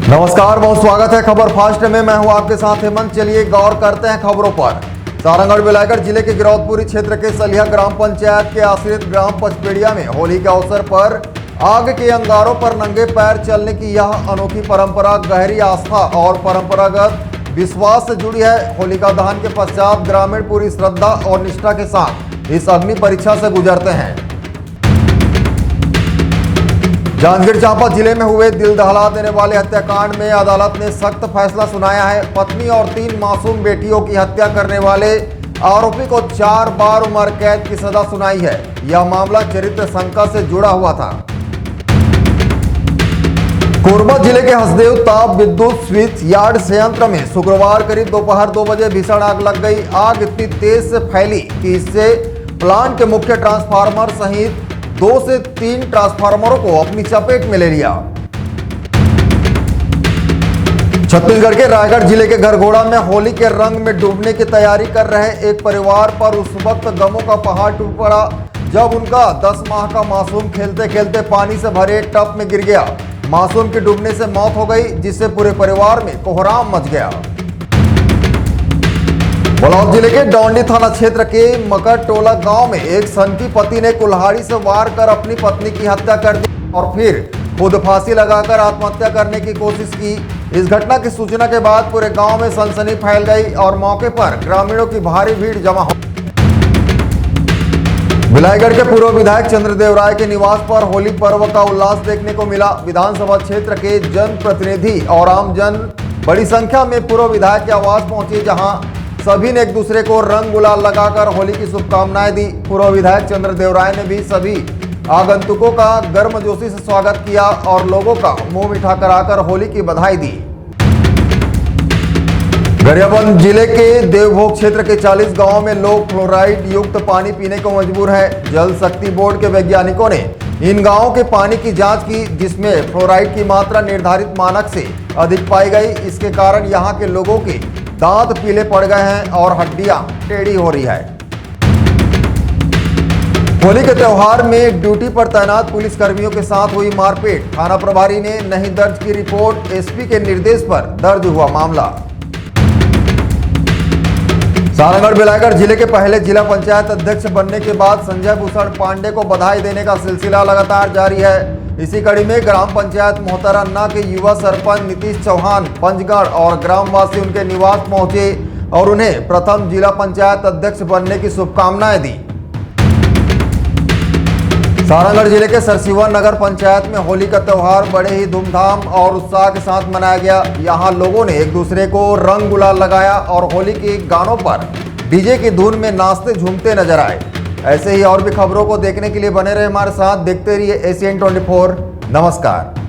नमस्कार, बहुत स्वागत है खबर फास्ट में। मैं हूं आपके साथ हेमंत। चलिए गौर करते हैं खबरों पर। सारंगढ़ बिलायगढ़ जिले के गिरौदपुरी क्षेत्र के सलिया ग्राम पंचायत के आश्रित ग्राम पचपेड़िया में होली के अवसर पर आग के अंगारों पर नंगे पैर चलने की यह अनोखी परंपरा गहरी आस्था और परंपरागत विश्वास से जुड़ी है। होलिका दहन के पश्चात ग्रामीण पूरी श्रद्धा और निष्ठा के साथ इस अग्नि परीक्षा से गुजरते हैं। जांजगीर चांपा जिले में हुए दिल दहला देने वाले हत्याकांड में अदालत ने सख्त फैसला सुनाया है। पत्नी और 3 मासूम बेटियों की हत्या करने वाले आरोपी को 4 बार उम्र कैद की सजा सुनाई है। यह मामला चरित्र शंका से जुड़ा हुआ था। कोरबा जिले के हसदेव ताप विद्युत स्विच यार्ड संयंत्र में शुक्रवार करीब दोपहर 2 बजे भीषण आग लग गई। आग इतनी तेज से फैली कि इससे प्लांट के मुख्य ट्रांसफार्मर सहित 2 से 3 ट्रांसफार्मरों को अपनी चपेट में ले लिया। छत्तीसगढ़ के रायगढ़ जिले के गरघोड़ा में होली के रंग में डूबने की तैयारी कर रहे एक परिवार पर उस वक्त गमों का पहाड़ टूट पड़ा जब उनका 10 माह का मासूम खेलते खेलते पानी से भरे टब में गिर गया। मासूम की डूबने से मौत हो गई, जिससे पूरे परिवार में कोहराम मच गया। बलौद जिले के डौंडी थाना क्षेत्र के मकरटोला गांव में एक सनकी पति ने कुल्हाड़ी से वार कर अपनी पत्नी की हत्या कर दी और फिर खुद फांसी लगाकर आत्महत्या करने की कोशिश की। इस घटना की सूचना के बाद पूरे गांव में सनसनी फैल गई और मौके पर ग्रामीणों की भारी भीड़ जमा हो। बिलायगढ़ के पूर्व विधायक चंद्रदेव राय के निवास पर होली पर्व का उल्लास देखने को मिला। विधानसभा क्षेत्र के जनप्रतिनिधि और आमजन बड़ी संख्या में पूर्व विधायक के आवास पहुंचे, जहां सभी ने एक दूसरे को रंग गुलाल लगाकर होली की शुभकामनाएं दी। पूर्व विधायक चंद्रदेव राय ने भी सभी आगंतुकों का गर्मजोशी से स्वागत किया और लोगों का मुंह मीठा कराकर होली की बधाई दी। गरियाबंद जिले के देवभोग क्षेत्र के 40 गांवों में लोग फ्लोराइड युक्त पानी पीने को मजबूर है। जल शक्ति बोर्ड के वैज्ञानिकों ने इन गांवों के पानी की जांच की, जिसमें फ्लोराइड की मात्रा निर्धारित मानक से अधिक पाई गई। इसके कारण यहां के लोगों के दांत पीले पड़ गए हैं और हड्डियां टेढ़ी हो रही है। होली के त्योहार में ड्यूटी पर तैनात पुलिस कर्मियों के साथ हुई मारपीट। थाना प्रभारी ने नहीं दर्ज की रिपोर्ट। एसपी के निर्देश पर दर्ज हुआ मामला। सारंगढ़ बिलायगढ़ जिले के पहले जिला पंचायत अध्यक्ष बनने के बाद संजय भूषण पांडे को बधाई देने का सिलसिला लगातार जारी है। इसी कड़ी में ग्राम पंचायत मोहतरन्ना के युवा सरपंच नीतीश चौहान पंचगढ़ और ग्रामवासी उनके निवास पहुंचे और उन्हें प्रथम जिला पंचायत अध्यक्ष बनने की शुभकामनाएं दी। सारंगढ़ जिले के सरसीवा नगर पंचायत में होली का त्योहार बड़े ही धूमधाम और उत्साह के साथ मनाया गया। यहां लोगों ने एक दूसरे को रंग गुलाल लगाया और होली के गानों पर डीजे की धुन में नाचते झूमते नजर आए। ऐसे ही और भी खबरों को देखने के लिए बने रहे हमारे साथ। देखते रहिए ACN24। नमस्कार।